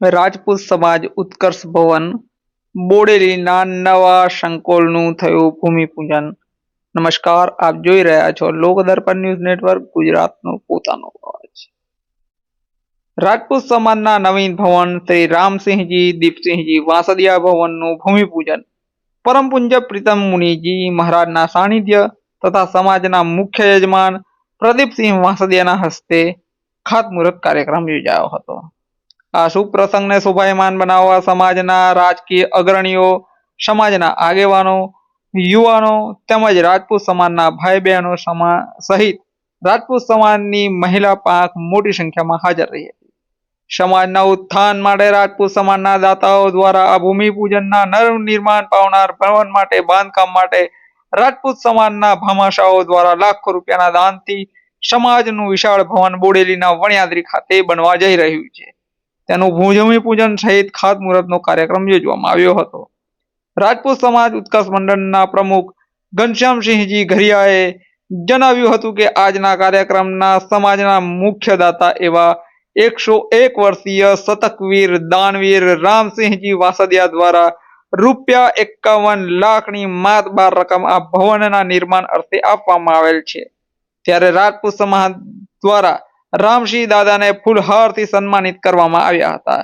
રાજપૂત સમાજ ઉત્કર્ષ ભવન બોડેલીના નવા સંકોલનું થયું ભૂમિપૂજન। નમસ્કાર, આપ જોઈ રહ્યા છો લોકદર્પણ ન્યૂઝ નેટવર્ક, ગુજરાતનો પોતાનો અવાજ। રાજપૂત સમાજના નવીન ભવન શ્રી રામસિંહજી દીપસિંહજી વાંસદિયા ભવનનું ભૂમિપૂજન પરમ પૂજ્ય પ્રીતમ મુનિજી મહારાજના સાનિધ્ય તથા સમાજના મુખ્ય યજમાન પ્રદીપસિંહ વાંસદિયાના હસ્તે ખાતમુહૂર્ત કાર્યક્રમ યોજાયો હતો। આ શુભ પ્રસંગને શોભાયમાન બનાવવા સમાજના રાજકીય અગ્રણીઓ, સમાજના આગેવાનો, યુવાનો તેમજ રાજપૂત સમાજના ભાઈ બહેનો સહિત રાજપૂત સમાજની મહિલા પાંખ મોટી સંખ્યામાં હાજર રહી હતી। સમાજના ઉત્થાન માટે રાજપૂત સમાજના દાતાઓ દ્વારા આ ભૂમિપૂજનના નવનિર્માણ પામનાર ભવન માટે બાંધકામ માટે રાજપૂત સમાજના ભામાશાઓ દ્વારા લાખો રૂપિયાના દાનથી સમાજનું વિશાળ ભવન બોડેલીના વણિયાદરી ખાતે બનવા જઈ રહ્યું છે। તેનું ભૂમિપૂજન સહિત ખાતમુહૂર્તનો કાર્યક્રમ યોજવામાં આવ્યો હતો। રાજપૂત સમાજ ઉત્કર્ષ મંડળના પ્રમુખ ઘનશ્યામસિંહજી ઘરિયાએ જણાવ્યું હતું કે આજના કાર્યક્રમના સમાજના મુખ્ય દાતા એવા 101 વર્ષીય શતકવીર દાનવીર રામસિંહજી વાંસદિયા દ્વારા ₹51 લાખની માતબાર રકમ આ ભવનના નિર્માણ અર્થે આપવામાં આવેલ છે। ત્યારે રાજપૂત સમાજ દ્વારા રામસિંહ દાદાને ફૂલહારથી સન્માનિત કરવામાં આવ્યા હતા।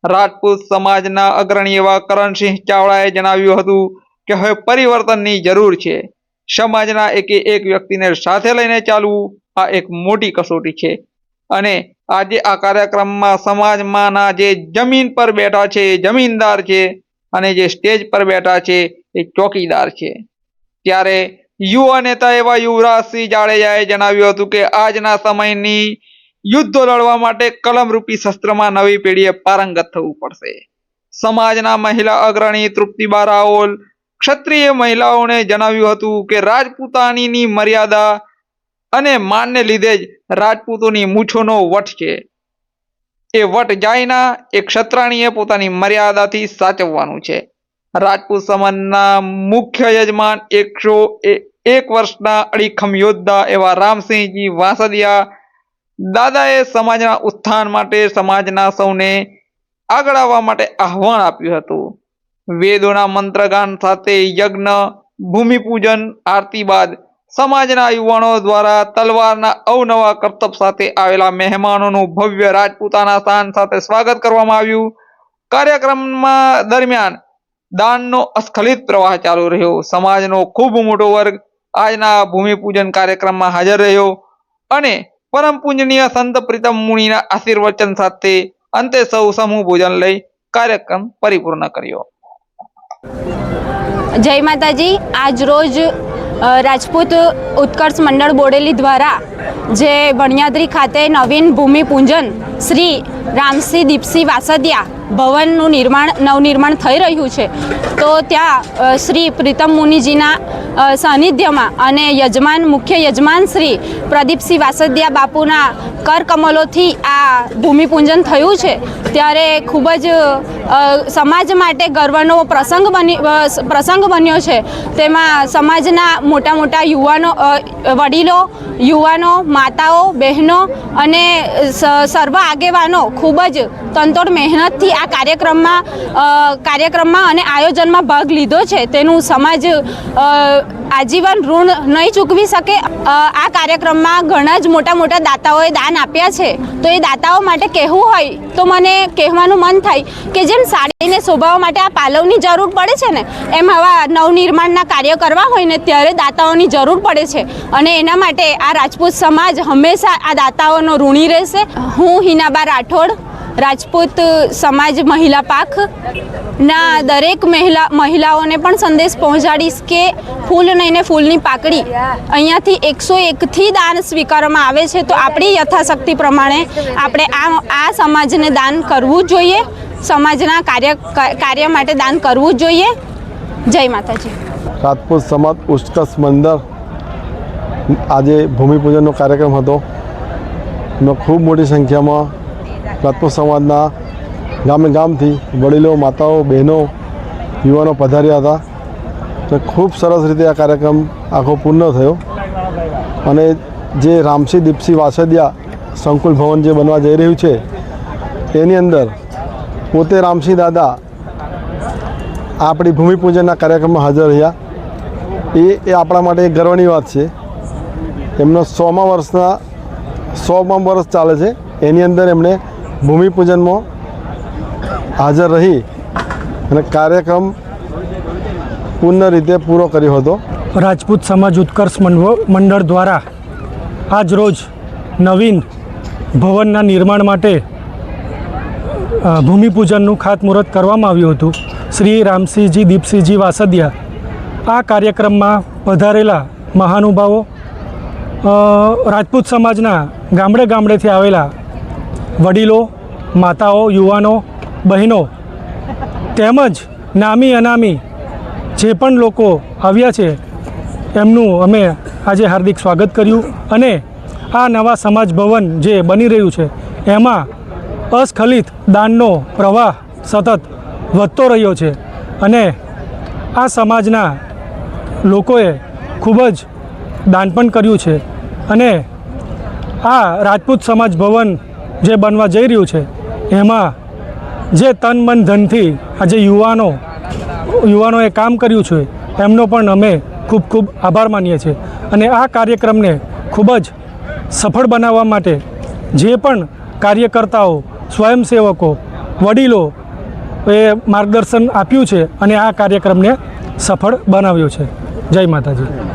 રાજપૂત સમાજના અગ્રણી એવા કરણસિંહ ચાવડાએ જણાવ્યું હતું કે હવે પરિવર્તનની જરૂર છે। સમાજના એક વ્યક્તિને સાથે લઈને ચાલવું આ એક મોટી કસોટી છે અને આજે આ કાર્યક્રમમાં સમાજમાંના જે જમીન પર બેઠા છે એ જમીનદાર છે અને જે સ્ટેજ પર બેઠા છે એ ચોકીદાર છે। ત્યારે યુવા નેતા એવા યુવરાજસિંહ જાડેજાએ જણાવ્યું હતું કે આજના સમયની યુદ્ધો લડવા માટે કલમરૂપી શસ્ત્રમાં નવી પેઢીએ પારંગત થવું પડશે। સમાજના મહિલા અગ્રણી તૃપ્તિબા રાઓલ ક્ષત્રિય મહિલાઓને જણાવ્યું હતું કે રાજપૂતાણીની મર્યાદા અને માનને લીધે જ રાજપૂતોની મૂછોનો વટ છે। એ વટ જાય ના, એ ક્ષત્રાણીએ પોતાની મર્યાદાથી સાચવવાનું છે। રાજપૂત સમાજના મુખ્ય યજમાન 101 વર્ષના અડીખમ યોદ્ધા એવા રામસિંહજી વાંસદિયા દાદાએ સમાજના ઉત્થાન માટે સમાજના સૌને આગળ આવવા માટે આહ્વાન આપ્યું હતું। વેદોના મંત્રગાન સાથે યજ્ઞ, ભૂમિપૂજન, આરતી બાદ સમાજના યુવાનો દ્વારા તલવારના અવનવા કરતબ સાથે આવેલા મહેમાનોનું ભવ્ય રાજપૂતાના શાન સાથે સ્વાગત કરવામાં આવ્યું। કાર્યક્રમમાં દરમિયાન દાનનો અસ્ખલિત પ્રવાહ ચાલુ રહ્યો। સમાજનો ખૂબ મોટો વર્ગ આજના ભૂમિપૂજન કાર્યક્રમમાં હાજર રહ્યો અને પરમ પૂજનીય સંત પ્રીતમ મુનિના આશીર્વચન સાથે અંતે સૌ સમૂહ ભોજન લઈ કાર્યક્રમ પરિપૂર્ણ કર્યો। જય માતાજી। આજ રોજ રાજપૂત ઉત્કર્ષ મંડળ બોડેલી દ્વારા જે વણિયાદરી ખાતે નવીન ભૂમિપૂજન શ્રી રામસિંહ દીપસિંહ વાંસદિયા ભવનનું નવનિર્માણ થઈ રહ્યું છે, તો ત્યાં શ્રી પ્રીતમ મુનિજીના સાનિધ્યમાં અને મુખ્ય યજમાન શ્રી પ્રદીપસિંહ વાંસદિયા બાપુના કરકમલોથી આ ભૂમિપૂજન થયું છે। ત્યારે ખૂબ જ સમાજ માટે ગર્વનો પ્રસંગ બન્યો છે। તેમાં સમાજના મોટા યુવાનો, વડીલો, યુવાનો, માતાઓ, બહેનો અને સર્વ આગેવાનો ખૂબ જ તનતોડ મહેનતથી આ કાર્યક્રમમાં અને આયોજનમાં ભાગ લીધો છે। તેનું સમાજ આજીવન ઋણ નહીં ચૂકવી શકે। આ કાર્યક્રમમાં ઘણા જ મોટા દાતાઓએ દાન આપ્યા છે, તો એ દાતાઓ માટે કહેવું હોય તો મને કહેવાનું મન થાય કે જેમ સાડીને શોભાવવા માટે આ પાલવની જરૂર પડે છે ને, એમ આવા નવનિર્માણના કાર્ય કરવા હોય ને ત્યારે દાતાઓની જરૂર પડે છે અને એના માટે આ રાજપૂત સમાજ હંમેશા આ દાતાઓનો ઋણી રહેશે। હું હિનાબા રાઠોડ, રાજપૂત સમાજ મહિલા પાંખના દરેક મહિલાઓને પણ સંદેશ પહોંચાડીશ કે ફૂલ નહીં ને ફૂલની પાકડી અહીંયાથી 101થી દાન સ્વીકારવામાં આવે છે, તો આપણી યથાશક્તિ પ્રમાણે આપણે આ સમાજને દાન કરવું જ જોઈએ। સમાજના કાર્ય માટે દાન કરવું જ જોઈએ। જય માતાજી। રાજપૂત સમાજ ઉત્કર્ષ મંડળ આજે ભૂમિપૂજનનો કાર્યક્રમ હતો। એમાં ખૂબ મોટી સંખ્યામાં રાજપૂત સમાજના ગામથી વડીલો, માતાઓ, બહેનો, યુવાનો પધાર્યા હતા। તો ખૂબ સરસ રીતે આ કાર્યક્રમ આખો પૂર્ણ થયો અને જે રામસિંહ દીપસિંહ વાંસદિયા સંકુલ ભવન જે બનવા જઈ રહ્યું છે એની અંદર પોતે રામસિંહ દાદા આપણી ભૂમિપૂજનના કાર્યક્રમમાં હાજર રહ્યા એ આપણા માટે એક ગર્વની વાત છે. એમનો 100મા વર્ષ ચાલે છે, એની અંદર એમણે ભૂમિપૂજનમાં હાજર રહી અને કાર્યક્રમ પૂર્ણ રીતે પૂરો કર્યો હતો. રાજપૂત સમાજ ઉત્કર્ષ મંડળ દ્વારા આજ રોજ નવીન ભવનના નિર્માણ માટે ભૂમિપૂજનનું ખાતમુહૂર્ત કરવામાં આવ્યું હતું. શ્રી રામસિંહજી દીપસિંહજી વાસદિયા આ કાર્યક્રમમાં પધારેલા મહાનુભાવો, રાજપૂત સમાજના ગામડે ગામડેથી આવેલા વડીલો, માતાઓ, યુવાનો, બહેનો તેમજ નામી અનામી જે પણ લોકો આવ્યા છે એમનું અમે આજે હાર્દિક સ્વાગત કર્યું. અને આ નવા સમાજ ભવન જે બની રહ્યું છે એમાં અસ્ખલિત દાનનો પ્રવાહ સતત વધતો રહ્યો છે અને આ સમાજના લોકોએ ખૂબ જ દાન પણ કર્યું છે. અને આ રાજપૂત સમાજ ભવન જે બનવા જઈ રહ્યું છે એમાં જે તન મન ધનથી આજે યુવાનોએ કામ કર્યું છે એમનો પણ અમે ખૂબ ખૂબ આભાર માનીએ છીએ. અને આ કાર્યક્રમને ખૂબ જ સફળ બનાવવા માટે જે પણ કાર્યકર્તાઓ, સ્વયંસેવકો, વડીલો એ માર્ગદર્શન આપ્યું છે અને આ કાર્યક્રમને સફળ બનાવ્યો છે. જય માતાજી.